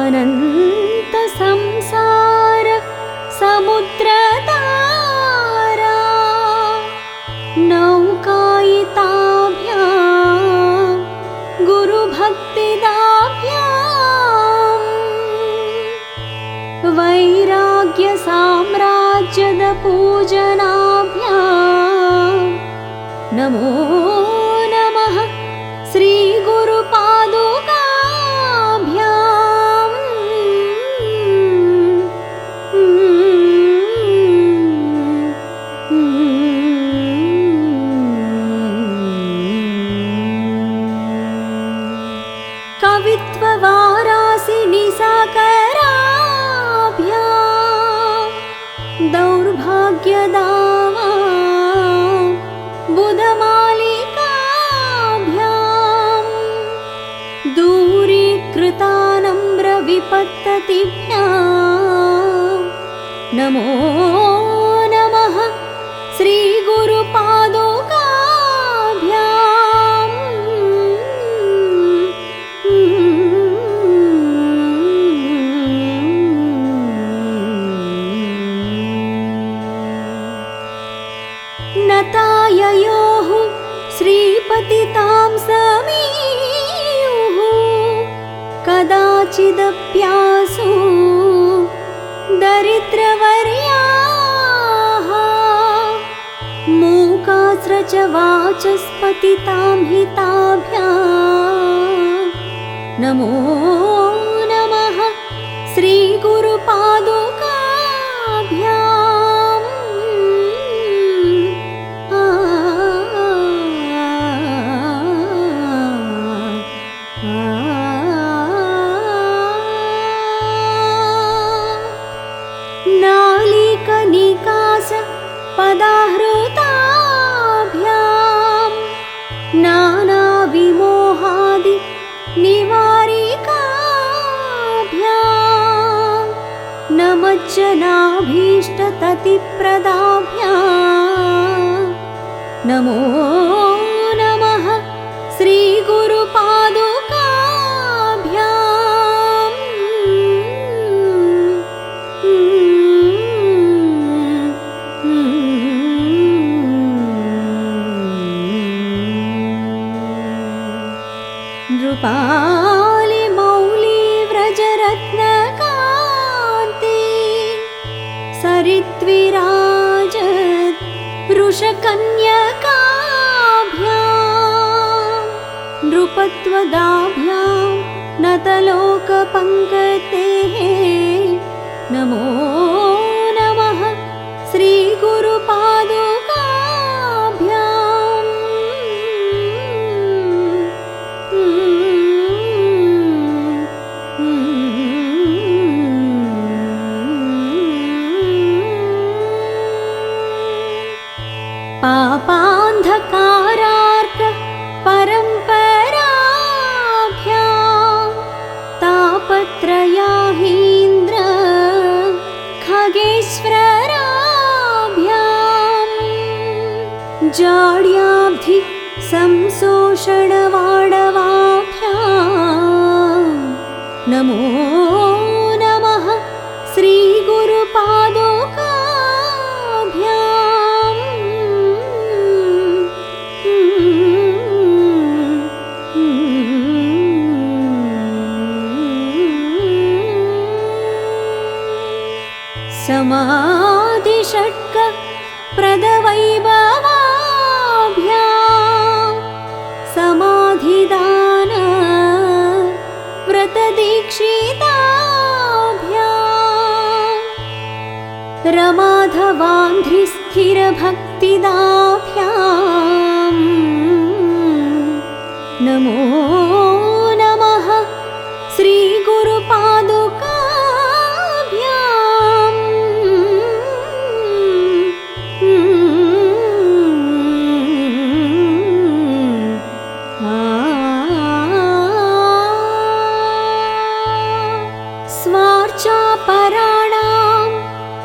अनंत संसार समुद्रतारा नौकायिताभ्यां गुरुभक्तिदाभ्यां वैराग्य साम्राज्यद पूजनाभ्यां नमो नमः श्री गुरुपादुकाभ्यां कवित्ववारासिनि साकराभ्यां दौर्भाग्यदावा बुधमालिकाभ्यां दूरीकृतानम्रविपत्ततिभ्यां नमो नमः श्रीगुरुपादुकाभ्यां नताययोः श्रीपतितां समीयुः कदाचिदप्यासु दरिद्रवर्याः मूकास्रच वाचस्पतितां हिताभ्यां नमो नमः श्रीगुरुपादुकाभ्यां नालिकनिकास पदाहृताभ्यां नानाविमोहादि निवारिकाभ्यां नमज्जनाभीष्टततिप्रदाभ्यां नमो नमः श्रीगुरुपादुकाभ्यां नृपालिमौलिव्रजरत्नकान्ति सरिद्विराजत् वृषकन्यकाभ्यां नृपत्वदाभ्यां नतलोकपङ्कतेः नमो नमः श्रीगुरुपादुकाभ्यां पापान्धकारार्क परम्पराभ्यां तापत्रयाहीन्द्र खगेश्वराभ्यां जाड्याब्धि संशोषणवाडवाभ्यां नमो नमः श्रीगुरुपादुकाभ्यां समाधिषट्क प्रदवैभवाभ्यां समाधिदान व्रतदीक्षिताभ्यां रमाधवान्ध्रिस्थिरभक्तिदाभ्यां नमो नमः श्रीगुरुपादुकाभ्यां स्वार्चापराणाम्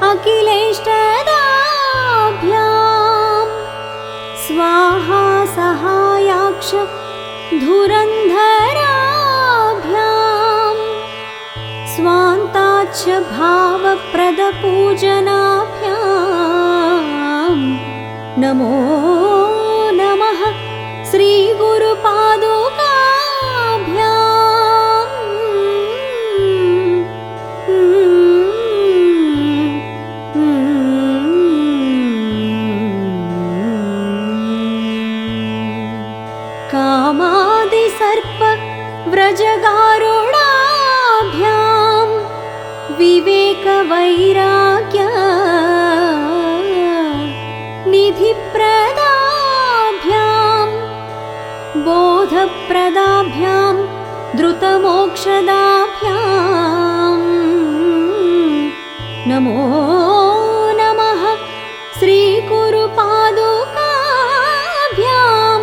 अखिलेष्टदाभ्यां स्वाहा सहायाक्ष धुरन्धराभ्यां भावप्रदपूजनाभ्यां नमो नमः कामादिसर्प व्रजगारुणाभ्यां विवेकवैराग्य निधिप्रदाभ्यां बोधप्रदाभ्यां द्रुतमोक्षदाभ्यां नमो नमः श्रीगुरुपादुकाभ्यां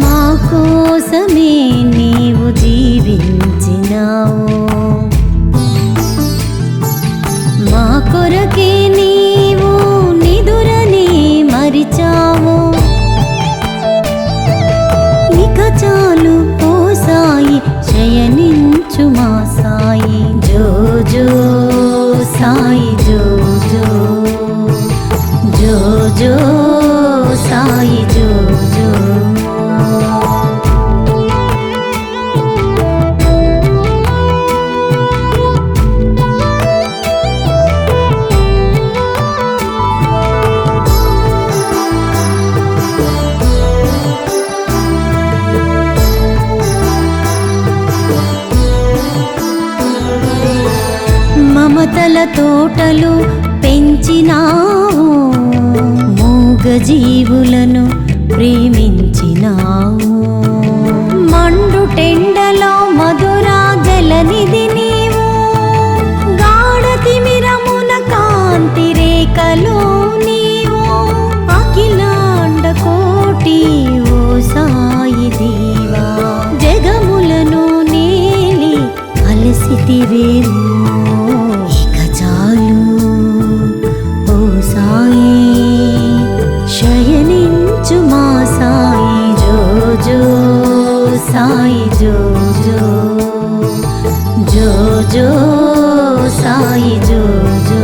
మా కోసమే నీవు జీవించినావు మా కొరకే నీవు నిదురని మరిచావు ఇక చాలు ఓ సాయి శయనించు మా సాయి జో జో సాయి జో జో జో జో సాయి జో జో మమతల తోటలు పెంచినావు మూగజీవులను ప్రేమించినావు మండు టెండలో మధురా జలనిధి నీవు గాఢ తిమిరమున కాంతి రేఖలో నీవు అఖిలాండ కోటి ఓ సాయి దేవా జగములను నేలి అలసితివేమో సాయి జో జో జో జో సాయి జో జో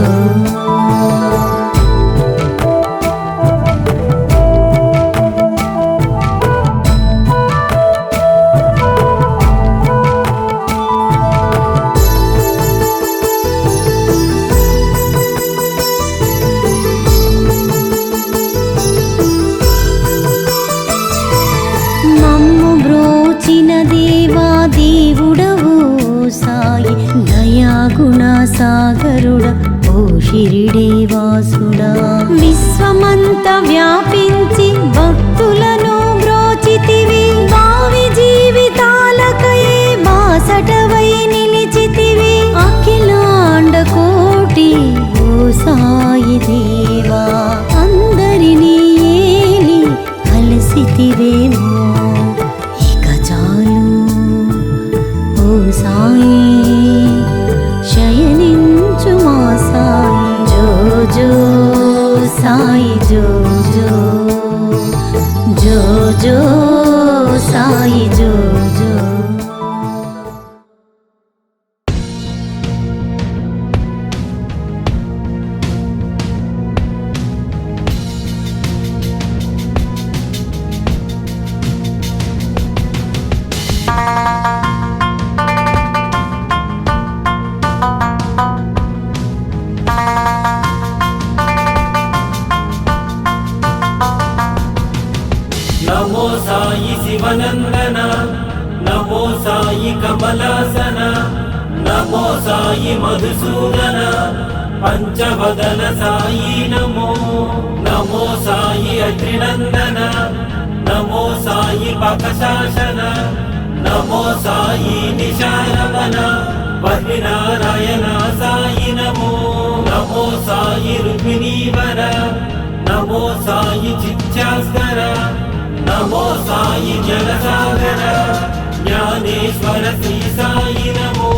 దేవుడవు సాయి దయాగుణ సాగరుడ ఓ షిరిడి వాసుడా విశ్వమంత వ్యాపించి భక్తులను బ్రోచితివి భావి జీవితాలకయే బాసటవై నిలిచితివి అఖిలాండ కోటి ఓ సాయి దేవా అందరినీ ఏలి అలసితివేమో సాయి శయనించు మా సాయి జో జో సాయి జో జో జో జో సాయి జో జో నమో సాయి శివనందన నమో సాయి కమలాసన నమో సాయి మధుసూదన పంచవదన సాయి నమో నమో సాయి అత్రినందన నమో సాయి పకశాసన నమో సాయి నిశారవన వరినారాయణ సాయి నమో నమో సాయి రుక్మిణీవర నమో సాయి చిత్యాస్కర నమో సాయి జలసాగర జ్ఞానేశ్వర శ్రీ సాయి నమో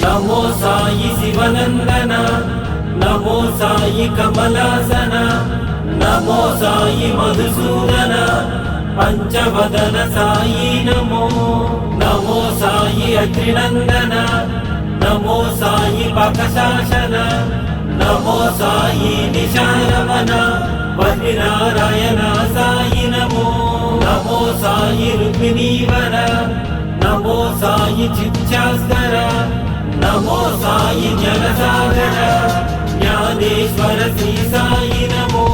నమో సాయి శివనందన నమో సాయి కమలాసన నమో సాయి మధుసూదన పంచవదన సాయి నమో నమో సాయి అత్రినందన నమో సాయి పకశాసన నమో సాయి నిశారవన వరినారాయణ సాయి నమో నమో సాయి రుక్మిణీవర నమో సాయి చిత్యాస్కర నమో సాయి జలసాగర జ్ఞానేశ్వర శ్రీ సాయి నమో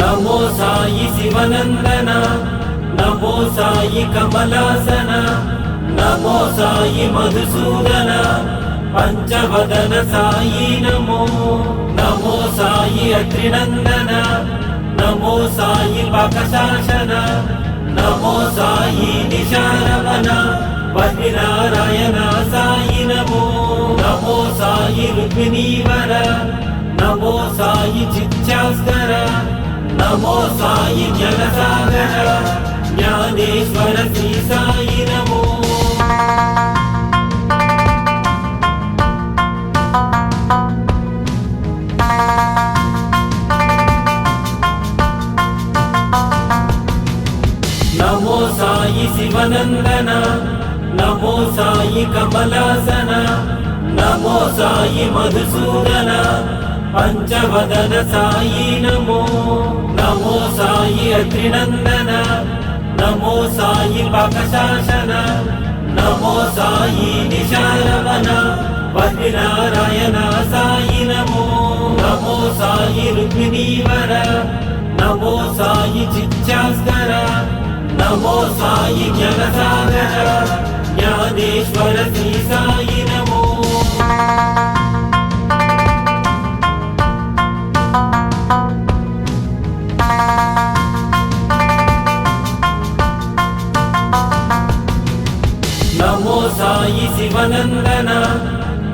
నమో సాయి శివనందన నమో సాయి కమలాసన నమో సాయి మధుసూదన పంచవదన సాయి నమో నమో సాయి అత్రినందన నమో సాయి పకశాసన నమో సాయి నిశారవన వరినారాయణ సాయి నమో నమో సాయి రుక్మిణీవర నమో సాయి చిత్యాస్కర నమో సాయి జలసాగర జ్ఞానేశ్వర శ్రీ సాయి నమో నమో సాయి శివనందన నమో సాయి కమలాసన నమో సాయి మధుసూదన పంచవదన సాయి నమో నమో సాయి అత్రినందన నమో సాయి పకశాసన నమో సాయి నిశారవన వరినారాయణ సాయి నమో నమో సాయి రుక్మిణీవర నమో సాయి చిత్యాస్కర నమో సాయి జలసాగర జ్ఞానేశ్వర శ్రీ సాయి నమో నమో సాయి శివనందన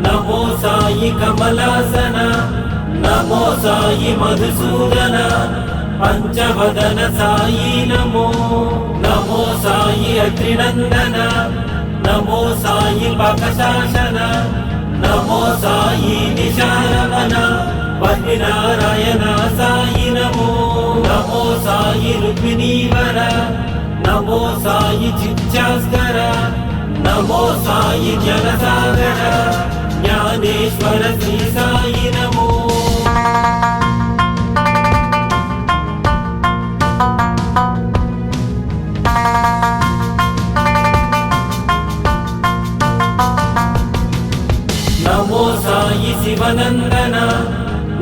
నమో సాయి కమలాసన నమో సాయి మధుసూదన పంచవదన సాయి నమో నమో సాయి అత్రినందన నమో సాయి పకశాసన నమో సాయి నిశారవన వరినారాయణ సాయి నమో నమో సాయి రుక్మిణీవర నమో సాయి చిత్యాస్కర నమో సాయి జలసాగర జ్ఞానేశ్వర శ్రీ సాయి నమో నమో సాయి శివనందన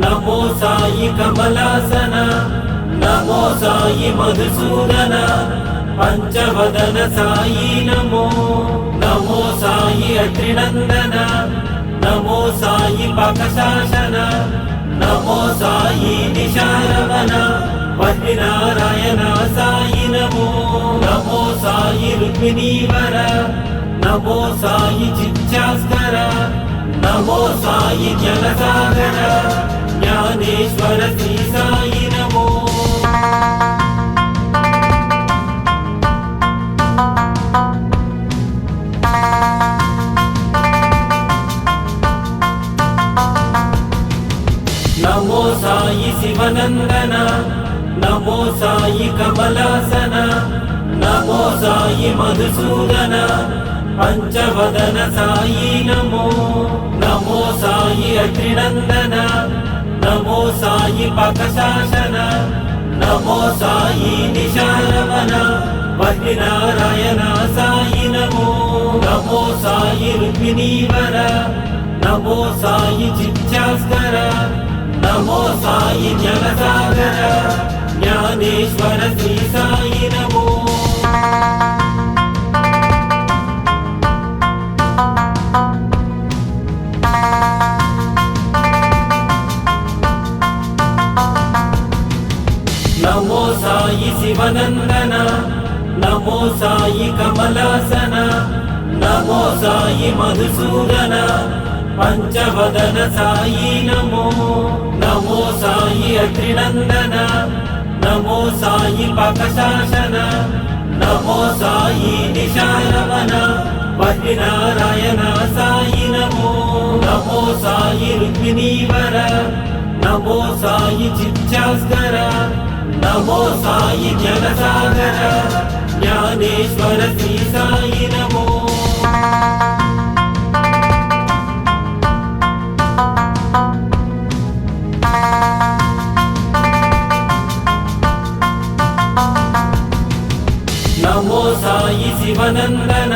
నమో సాయి కమలాసన నమో సాయి మధుసూదన పంచవదన సాయి నమో నమో సాయి అత్రినందన నమో సాయి పకశాసన నమో సాయి నిశారవన వరినారాయణ సాయి నమో నమో సాయి రుక్మిణీవర నమో సాయి చిత్యాస్కర నమో సాయి జలసాగర జ్ఞానేశ్వర శ్రీ సాయి నమో నమో సాయి శివనందన నమో సాయి కమలాసన నమో సాయి మధుసూదన పంచవదన సాయి నమో నమో సాయి అత్రినందన నమో సాయి పాకశాసన నమో సాయి నిశారవన వహ్నినారాయణ సాయి నమో నమో సాయి రుక్మిణీవర నమో సాయి చిత్యాస్కర నమో సాయి జ్ఞానసాగర జ్ఞానేశ్వర శ్రీ సాయి నమో నమో సాయి శివనందన నమో సాయి కమలాసన నమో సాయి మధుసూదన పంచవదన సాయి నమో నమో సాయి అత్రినందన నమో సాయి పాకశాసన నమో సాయి నిశారవన వహ్నినారాయణ సాయి నమో నమో సాయి రుక్మిణీవర నమో సాయి చిత్యాస్కర నమో సాయి జ్ఞానసాగర జ్ఞానేశ్వర శ్రీ సాయి నమో నమో సాయి శివనందన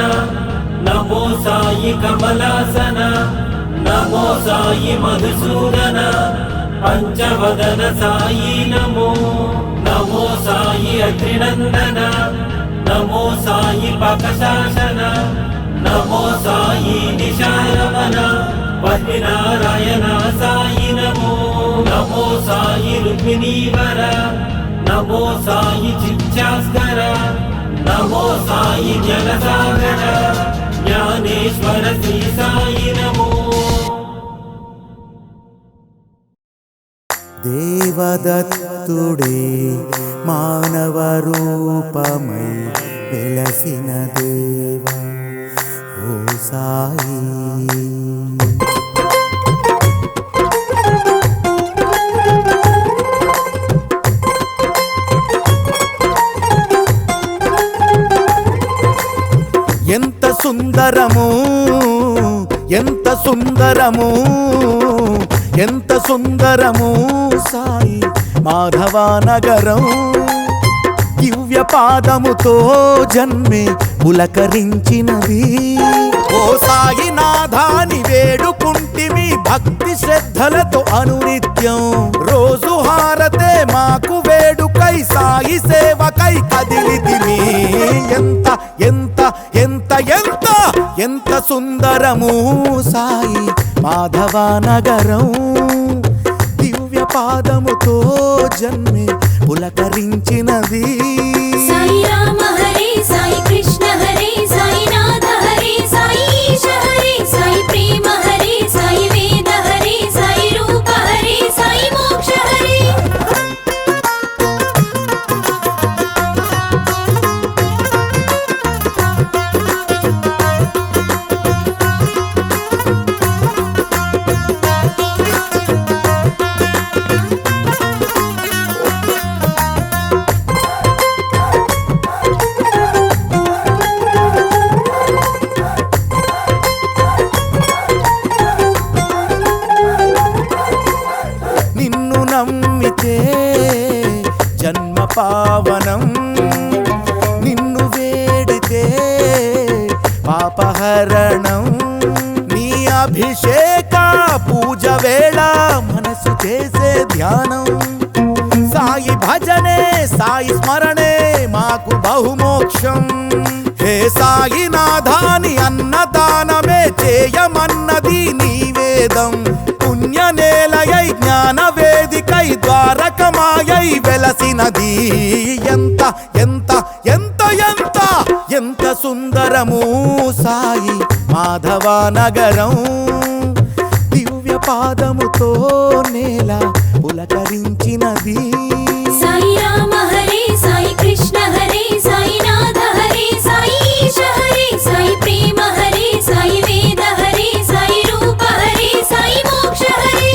నమో సాయి కమలాసన నమో సాయి మధుసూదన పంచవదన సాయి నమో నమో సాయి అత్రినందన నమో సాయి పాకశాసన నమో సాయి నిశారవన వహ్నినారాయణ సాయి నమో నమో సాయి రుక్మిణీవర నమో సాయి చిత్యాస్కర నమో సాయి జ్ఞానసాగర జ్ఞానేశ్వర శ్రీ సాయి నమో దేవదత్తుడే మానవ రూపమై వెలసిన దేవ ఓ సాయి ఎంత సుందరము ఎంత సుందరము ఎంత సుందరము సాయి మాధవనగరం దివ్య పాదముతో జన్మే పులకరించినది ఓ సాయి నాథాని వేడుకుంటిమి భక్తి శ్రద్ధలతో అనునిత్యం రోజు హారతే మాకు వేడుకై సాయి సేవకై కదిలితిమి ఎంత ఎంత ఎంత ఎంత ఎంత సుందరము సాయి మాధవనగరం దివ్య పాదముతో జన్మే పులకరించినది సాయి రామ హరే సాయి కృష్ణ హరే సాయి నాథ హరే సాయి ఈశ హరే సాయి ప్రేమ హరే సాయి వేద హరే సాయి రూప హరే సాయి మోక్ష హరే నిన్ను నమ్మితే జన్మ పావనం నిన్ను వేడితే పాపహరణం నీ అభిషేక పూజ వేళ మనసు చేసే ధ్యానం సాయి భజనే సాయి స్మరణే మాకు బహుమోక్షం హే సాయి నాథాని అన్నదానమే చేయమన్నది నీ వేదం పుణ్య నేలయై జ్ఞాన వేదికై ద్వారకమాయై వెలసినది ఎంత ఎంత ఎంత ఎంత ఎంత సుందరము సాయి మాధవనగరం దివ్య పాదముతో నేల పులకరించినది సాయి రామ హరే సాయి కృష్ణ హరే సాయి నాథ హరే సాయి ఈశ హరే సాయి ప్రేమ హరే సాయి వేద హరే సాయి రూప హరే సాయి మోక్ష హరే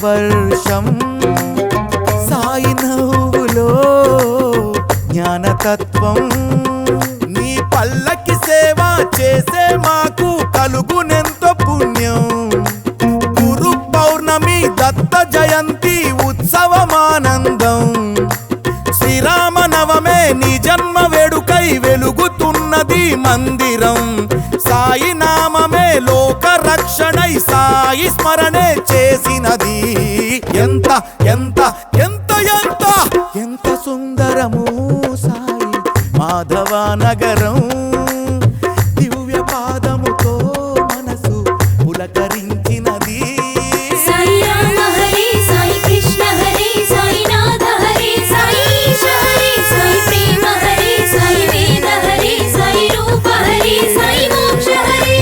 వర్షం సాయి నవ్వులో జ్ఞానతత్వం నీ పల్లకి సేవ చేసే మాకు కలుగునెంతో పుణ్యం గురు పౌర్ణమి దత్త జయంతి ఉత్సవమానందం శ్రీరామ నవమే నీ జన్మ వేడుకై వెలుగుతున్నది మందిరం సాయి నామమే లోక రక్షణై సాయి స్మరణే చేసినది ఎంత ఎంత ఎంత ఎంత ఎంత సుందరము సాయి మాధవ నగరం దివ్య పాదముతో మనసు పులకరించినది సాయి రామ హరే సాయి కృష్ణ హరే సాయి నాథ హరే సాయి ఈశ హరే సాయి ప్రేమ హరే సాయి వేద హరే సాయి రూప హరే సాయి మోక్ష హరే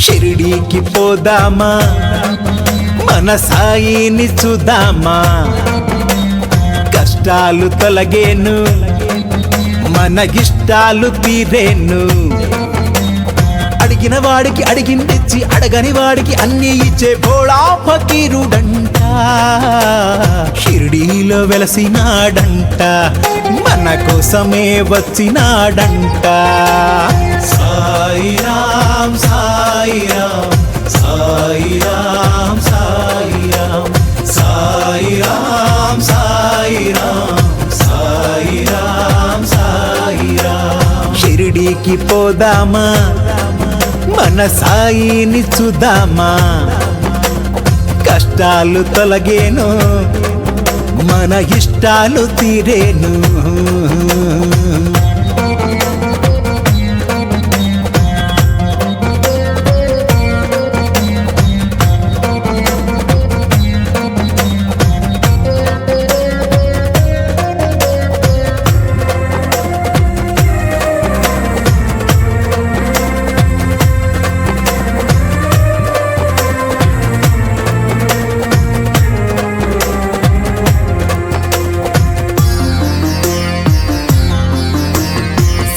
షిరిడీకి పోదామా మన సాయిని చూద్దామా కష్టాలు తొలగేను మన ఇష్టాలు తీరేను అడిగిన వాడికి అడిగిందిచ్చి అడగని వాడికి అన్ని ఇచ్చే భోళా ఫకీరుడంట షిరిడీలో వెలసినాడంట మన కోసమే వచ్చినాడంట సాయి రామ్ సాయి రామ్ సాయి రామ్ సాయి రామ్ సాయి రామ్ సాయి రామ్ సాయి రామ్ సాయి రామ్ షిరిడీకి పోదామా మన సాయిని చూద్దామా కష్టాలు తొలగేను మన ఇష్టాలు తీరేను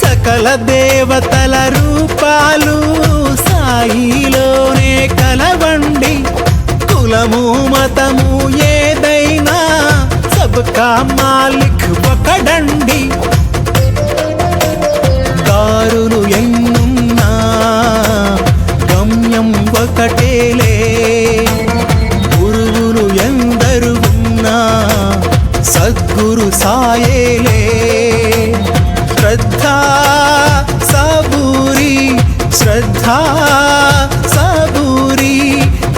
సకల దేవతల రూపాలు సాయిలోనే కలవండి కులము మతము ఏదైనా సబ్కా మాలిక్ ఒకడండి దారులు ఎన్నున్నా గమ్యం ఒకటేలే గురువులు ఎందరు ఉన్నా సద్గురు సాయేలే శ్రద్ధా సబూరి శ్రద్ధా సబూరి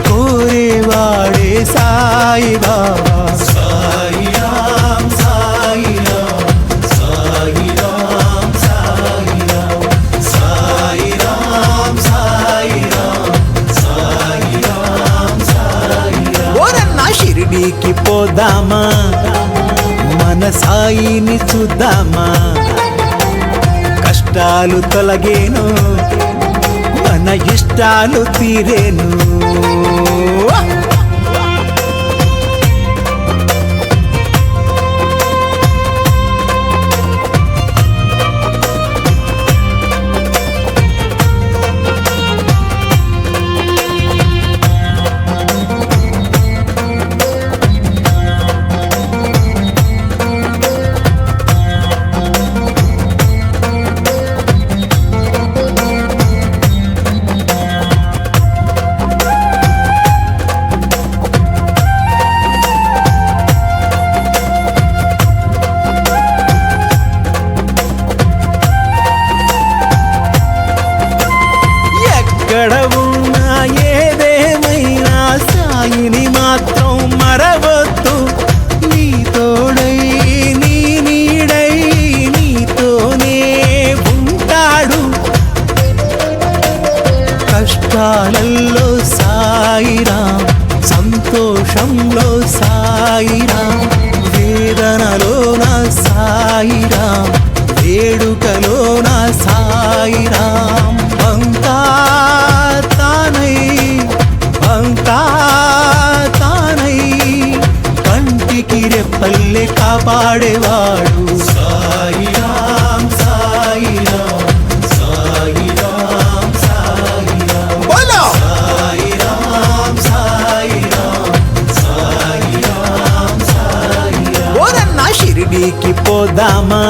కోరేవాడే సాయి బాబా సాయి రామ్ సాయి రామ్ సాయి రామ్ సాయి రామ్ సాయి రామ్ సాయి రామ్ సాయి రామ్ సాయి రామ్ ఓరన్నా షిరిడీకి పోదామా మన సాయిని చూద్దామా కష్టాలు తొలగేను మన ఇష్టాలు తీరేను కాపాడేవాడు. సాయిరాం సాయిరాం సాయిరాం సాయిరాం బోలో సాయిరాం సాయిరాం సాయిరాం సాయిరాం. ఓరన్నా షిరిడీకి పోదామా,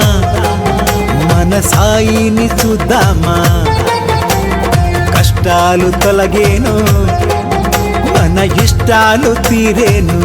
మన సాయిని చూద్దామా, కష్టాలు తొలగేను, మన ఇష్టాలు తీరేను.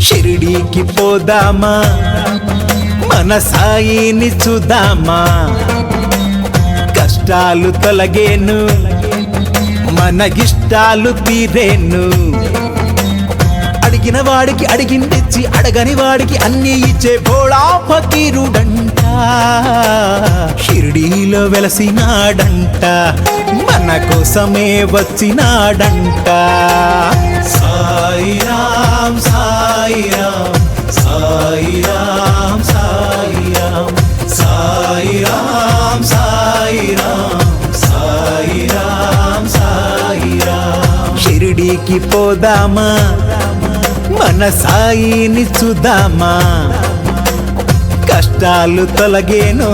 షిరిడీకి పోదామా, మన సాయిని చూద్దామా, కష్టాలు తొలగేను, మన ఇష్టాలు తీరేను. అడిగిన వాడికి అడిగిందిచ్చి, అడగని వాడికి అన్ని ఇచ్చే భోళా ఫకీరుడంట. షిరిడీలో వెలసినాడంట, మన కోసమే వచ్చినాడంట. సాయిరాం సాయిరాం సాయిరాం సాయిరాం సాయిరాం సాయిరాం సాయిరాం సాయిరాం. షిరిడీకి పోదామా, మన సాయిని చూద్దామా, కష్టాలు తొలగేను,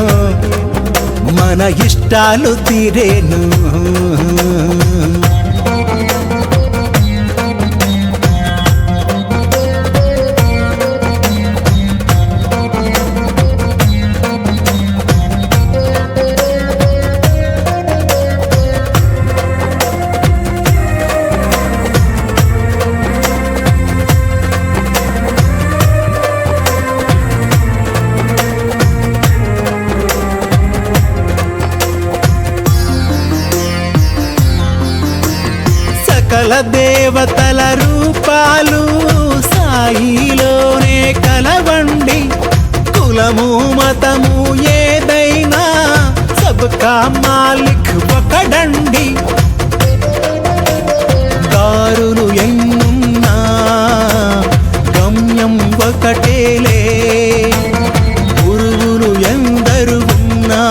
మన ఇష్టాలు తీరేను. సకల దేవతల రూపాలు సాయిలోనే కలవండి. కులము మతము ఏదైనా సబ్కా మాలిక్ ఒకడండి. దారులు ఎన్నున్నా గమ్యం ఒకటేలే. గురువులు ఎందరు ఉన్నా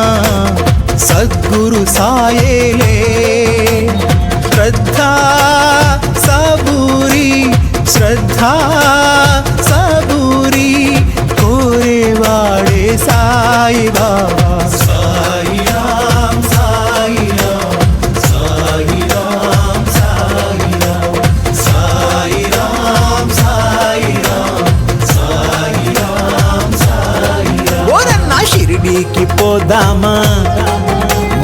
సద్గురు సాయేలే. శ్రద్ధా సబూరి శ్రద్ధా సబూరి కోరేవాడే సాయి బాబా. సాయిరాం సాయిరాం సాయిరాం సాయిరాం సాయిరాం సాయిరాం సాయిరాం సాయిరాం. ఓరన్నా షిరిడీకి పోదామా,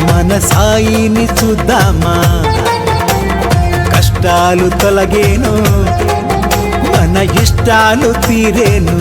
మన సాయిని చూద్దామా, కష్టాలు తొలగేను, మన ఇష్టాలు తీరేను.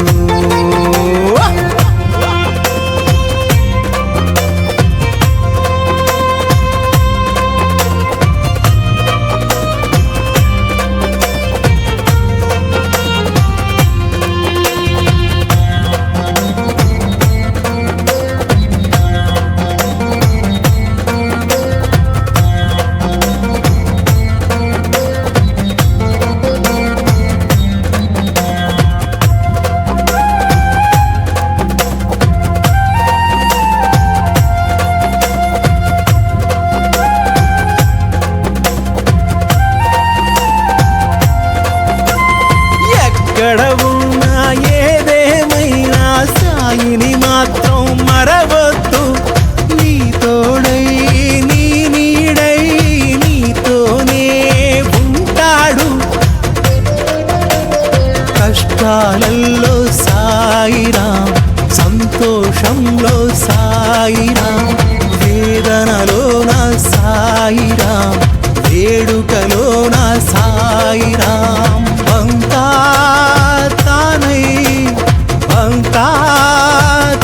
అంతా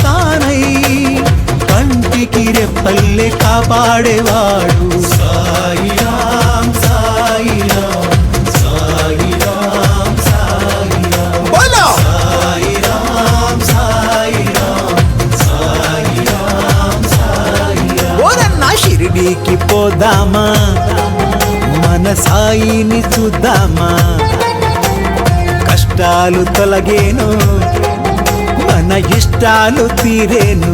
తానై కంటికి రెప్పల్లే కాపాడేవాడు సాయిరాం సాయిరాం సాయిరాం సాయిరాం బోలో సాయిరాం సాయిరాం సాయిరాం సాయిరాం ఓరన్నా షిరిడీకి పోదామా మన సాయిని చూద్దామా కష్టాలు తొలగేను మన ఇష్టాలు తీరేను